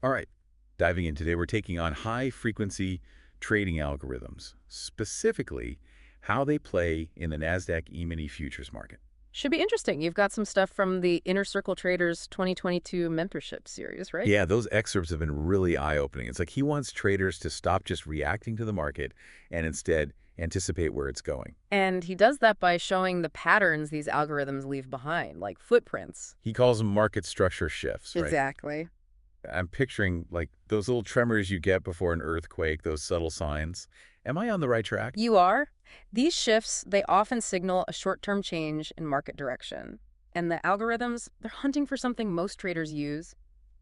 All right, diving in today, we're taking on high-frequency trading algorithms, specifically how they play in the NASDAQ E-mini futures market. Should be interesting. You've got some stuff from the Inner Circle Traders 2022 mentorship series, right? Yeah, those excerpts have been really eye-opening. It's like he wants traders to stop just reacting to the market and instead anticipate where it's going. And he does that by showing the patterns these algorithms leave behind, like footprints. He calls them market structure shifts, right? Exactly. I'm picturing like those little tremors you get before an earthquake, those subtle signs. Am I on the right track? You are. These shifts, they often signal a short-term change in market direction. And the algorithms, they're hunting for something most traders use: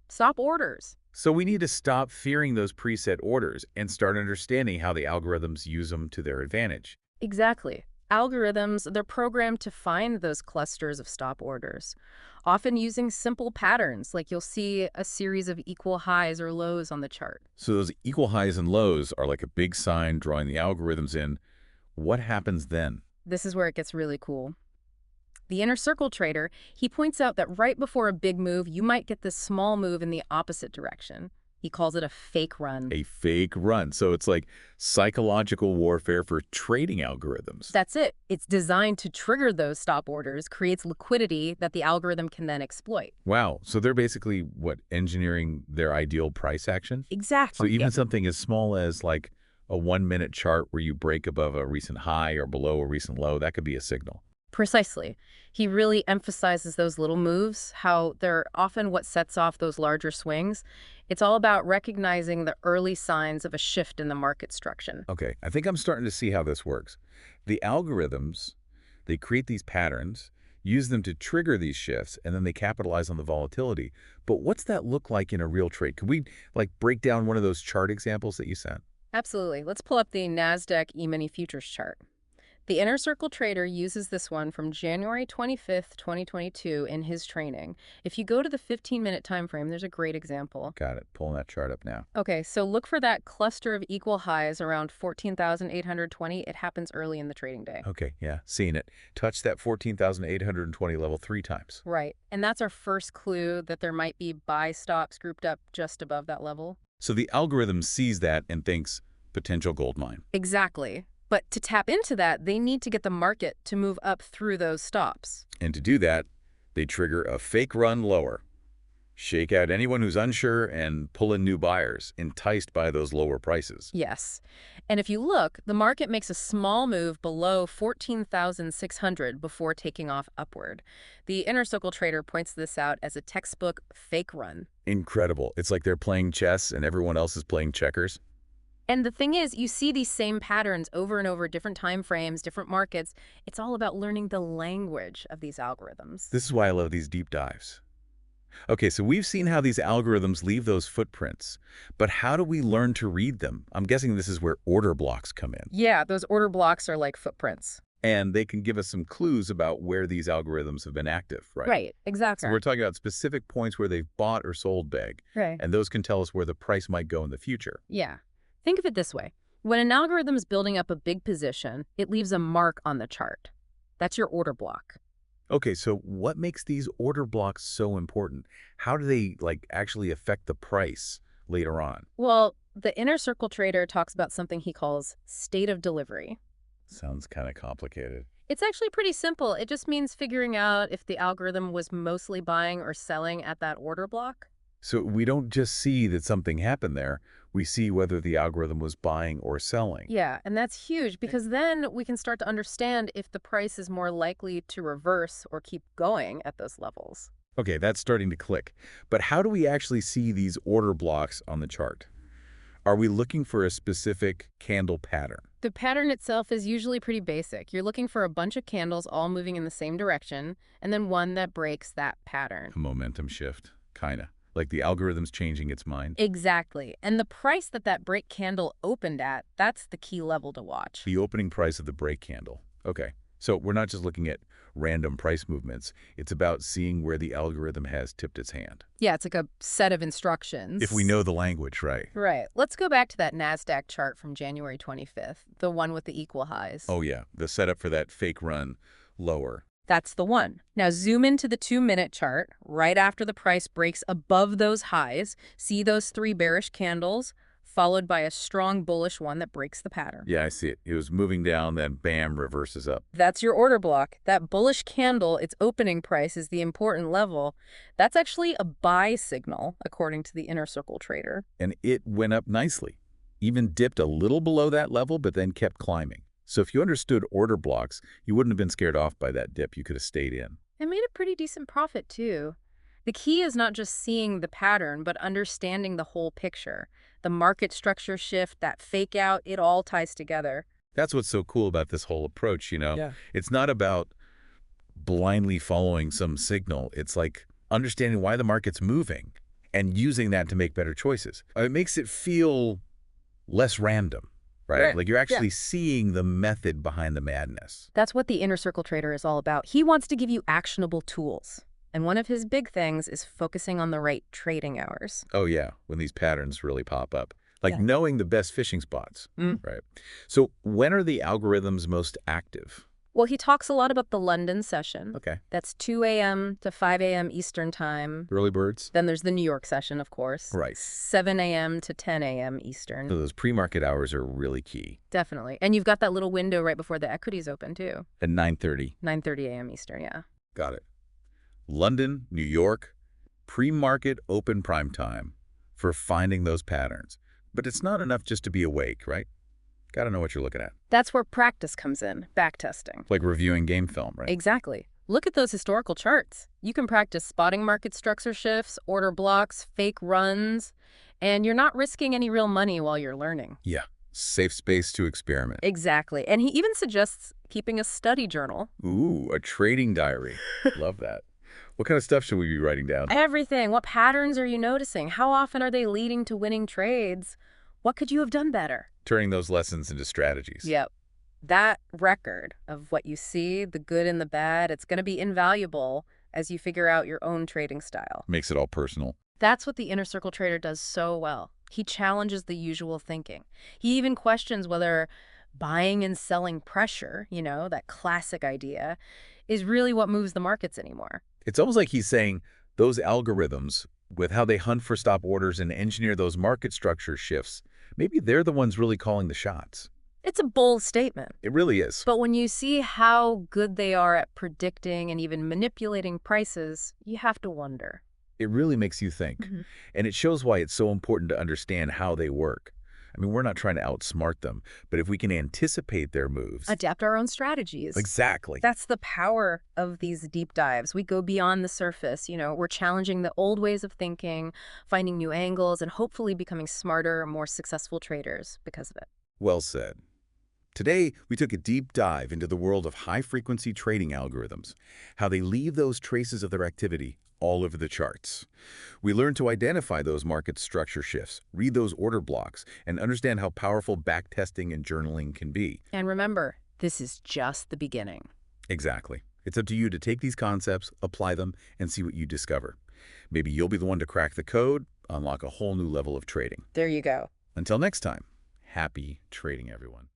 stop orders. So we need to stop fearing those preset orders and start understanding how the algorithms use them to their advantage. Exactly. Algorithms, they're programmed to find those clusters of stop orders, often using simple patterns, like you'll see a series of equal highs or lows on the chart. So those equal highs and lows are like a big sign drawing the algorithms in. What happens then? This is where it gets really cool. The inner circle trader, he points out that right before a big move, you might get this small move in the opposite direction. He calls it a fake run. A fake run. So it's like psychological warfare for trading algorithms. That's it. It's designed to trigger those stop orders, creates liquidity that the algorithm can then exploit. Wow. So they're basically, what, engineering their ideal price action? So Exactly. even something as small as like a 1-minute chart where you break above a recent high or below a recent low, that could be a signal. Precisely. He really emphasizes those little moves, how they're often what sets off those larger swings. It's all about recognizing the early signs of a shift in the market structure. Okay, I think I'm starting to see how this works. The algorithms, they create these patterns, use them to trigger these shifts, and then they capitalize on the volatility. But what's that look like in a real trade? Could we like break down one of those chart examples that you sent? Absolutely. Let's pull up the NASDAQ E-mini futures chart. The Inner Circle trader uses this one from January 25th, 2022 in his training. If you go to the 15-minute time frame, there's a great example. Got it. Pulling that chart up now. Okay, so look for that cluster of equal highs around 14,820. It happens early in the trading day. Okay, yeah, seeing it. Touch that 14,820 level 3 times. Right, and that's our first clue that there might be buy stops grouped up just above that level. So the algorithm sees that and thinks, potential gold mine. Exactly. But to tap into that, they need to get the market to move up through those stops. And to do that, they trigger a fake run lower. Shake out anyone who's unsure and pull in new buyers, enticed by those lower prices. Yes. And if you look, the market makes a small move below 14,600 before taking off upward. The Inner Circle trader points this out as a textbook fake run. Incredible. It's like they're playing chess and everyone else is playing checkers. And the thing is, you see these same patterns over and over, different time frames, different markets. It's all about learning the language of these algorithms. This is why I love these deep dives. Okay, so we've seen how these algorithms leave those footprints, but how do we learn to read them? I'm guessing this is where order blocks come in. Yeah, those order blocks are like footprints. And they can give us some clues about where these algorithms have been active, right? Right, So exactly. we're talking about specific points where they've bought or sold big, Right. and those can tell us where the price might go in the future. Yeah. Think of it this way. When an algorithm is building up a big position, it leaves a mark on the chart. That's your order block. Okay, so what makes these order blocks so important? How do they like actually affect the price later on? Well, the Inner Circle trader talks about something he calls state of delivery. Sounds kind of complicated. It's actually pretty simple. It just means figuring out if the algorithm was mostly buying or selling at that order block. So we don't just see that something happened there, we see whether the algorithm was buying or selling. Yeah, and that's huge because then we can start to understand if the price is more likely to reverse or keep going at those levels. Okay, that's starting to click. But how do we actually see these order blocks on the chart? Are we looking for a specific candle pattern? The pattern itself is usually pretty basic. You're looking for a bunch of candles all moving in the same direction, and then one that breaks that pattern. A momentum shift, kinda. Like the algorithm's changing its mind. Exactly. And the price that that break candle opened at, that's the key level to watch. The opening price of the break candle. Okay, so we're not just looking at random price movements. It's about seeing where the algorithm has tipped its hand. Yeah, it's like a set of instructions. If we know the language, right? Right. Let's go back to that NASDAQ chart from January 25th, the one with the equal highs. Oh yeah, the setup for that fake run lower. That's the one. Now zoom into the 2-minute chart right after the price breaks above those highs. See those 3 bearish candles, followed by a strong bullish one that breaks the pattern. Yeah, I see it. It was moving down, then bam, reverses up. That's your order block. That bullish candle, its opening price, is the important level. That's actually a buy signal, according to the Inner Circle trader. And it went up nicely. Even dipped a little below that level, but then kept climbing. So if you understood order blocks, you wouldn't have been scared off by that dip. You could have stayed in. And made a pretty decent profit, too. The key is not just seeing the pattern, but understanding the whole picture. The market structure shift, that fake out, it all ties together. That's what's so cool about this whole approach, you know? Yeah. It's not about blindly following some signal. It's like understanding why the market's moving and using that to make better choices. It makes it feel less random, right? Like you're actually seeing the method behind the madness. That's what the Inner Circle trader is all about. He wants to give you actionable tools. And one of his big things is focusing on the right trading hours. Oh, yeah, when these patterns really pop up. Like knowing the best fishing spots, right? So when are the algorithms most active? Well, he talks a lot about the London session. Okay. That's 2 a.m. to 5 a.m. Eastern time. Early birds? Then there's the New York session, of course. Right. 7 a.m. to 10 a.m. Eastern. So those pre-market hours are really key. Definitely. And you've got that little window right before the equities open, too. At 9:30. 9:30 a.m. Eastern, yeah. Got it. London, New York, pre-market open prime time for finding those patterns. But it's not enough just to be awake, right? Got to know what you're looking at. That's where practice comes in, backtesting. Like reviewing game film, right? Exactly. Look at those historical charts. You can practice spotting market structure shifts, order blocks, fake runs, and you're not risking any real money while you're learning. Yeah. Safe space to experiment. Exactly. And he even suggests keeping a study journal. Ooh, a trading diary. Love that. What kind of stuff should we be writing down? Everything. What patterns are you noticing? How often are they leading to winning trades? What could you have done better? Turning those lessons into strategies. Yep. That record of what you see, the good and the bad, it's going to be invaluable as you figure out your own trading style. Makes it all personal. That's what the Inner Circle trader does so well. He challenges the usual thinking. He even questions whether buying and selling pressure, you know, that classic idea, is really what moves the markets anymore. It's almost like he's saying those algorithms, with how they hunt for stop orders and engineer those market structure shifts, maybe they're the ones really calling the shots. It's a bold statement. It really is. But when you see how good they are at predicting and even manipulating prices, you have to wonder. It really makes you think. And it shows why it's so important to understand how they work. I mean, we're not trying to outsmart them, but if we can anticipate their moves. Adapt our own strategies. Exactly. That's the power of these deep dives. We go beyond the surface. You know, we're challenging the old ways of thinking, finding new angles, and hopefully becoming smarter, more successful traders because of it. Well said. Today, we took a deep dive into the world of high-frequency trading algorithms, how they leave those traces of their activity all over the charts. We learned to identify those market structure shifts, read those order blocks, and understand how powerful backtesting and journaling can be. And remember, this is just the beginning. Exactly. It's up to you to take these concepts, apply them, and see what you discover. Maybe you'll be the one to crack the code, unlock a whole new level of trading. There you go. Until next time, happy trading, everyone.